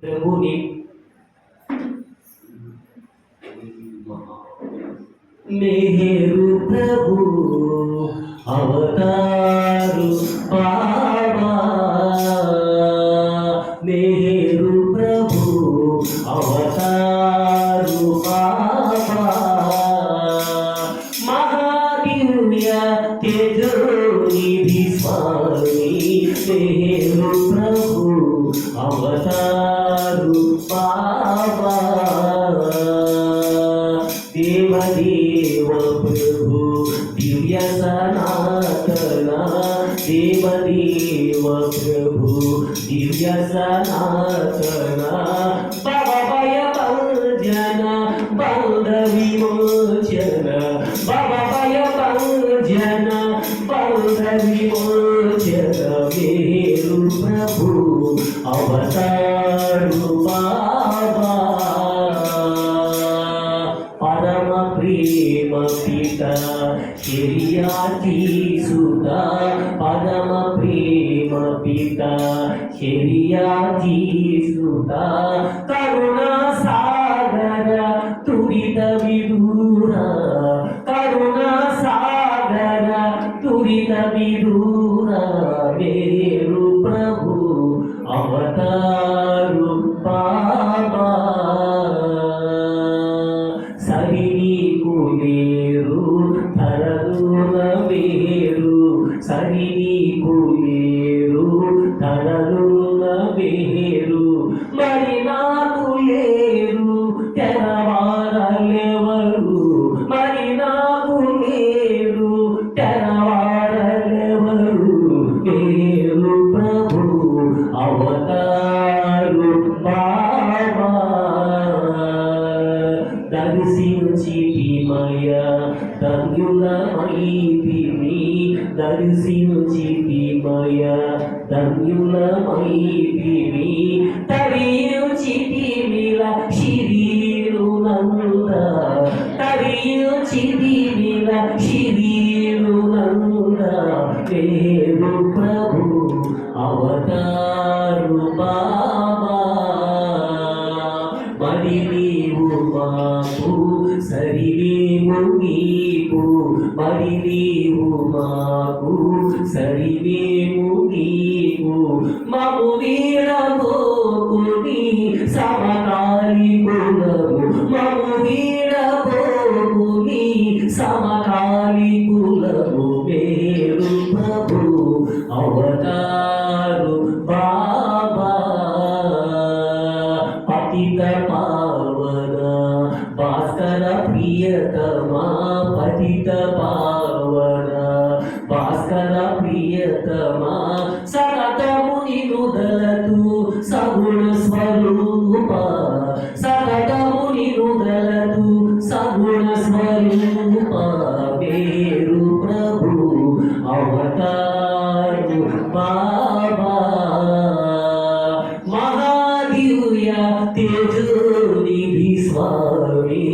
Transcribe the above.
प्रभुनि मेरु प्रभु अवतारु बाबा मेरु प्रभु अवतारु बाबा महादिव्य तेजोनिधि स्वामी मेरु प्रभु अवतारु बाबा देवदेव प्रभु दिव्य सनातन देवदेव प्रभु दिव्य सनातन बाबा भय भंजन बंध विमोचन बाबा भय भंजन बंध विमोचन मेरु प्रभु अवतारु बाबा परम प्रेम पिता हिरियाति सुता परम प्रेम पिता हिरियाति सुता करुणा सागर तुरित विदूरा करुणा सागर तुरित विदूरा मेरु प्रभु अवतारु बाबा सरिनी कुलेरु थरलुन मेरु सरिनी कुलेरु थरलुन मेरु మరి నాకు లేరు తెరవారలెవరు మరి నాకు లేరు తెరవారలెవరు మేరు ప్రభు అవతారు బాబా దర్శించితిమయ ధన్యులమైతిమి దర్శించితిమయ ధన్యులమైతిమి తరించితిమిల శిరీరునంద తరించితిమిల శిరీరునంద మేరు ప్రభు అవతారు బాబా మరి నీవు మాకు సరివేము నీవు మరి నీవు మాకు సరివేము నీవు మము వీడబోకుని సమకాలికులము మము వీడబోకుని సమకాలికులము మేరు ప్రభు అవతారు బాబా పతిత పావన భాస్కర ప్రియతమా పతిత పావన భాస్కర ప్రియతమా సతతము నిరుదలతు సగుణ స్వరూప సతతము నిరుదలతు సగుణ స్వరూప మేరు ప్రభు అవతారు బాబా మహాదివ్య తేజోనిధి స్వామి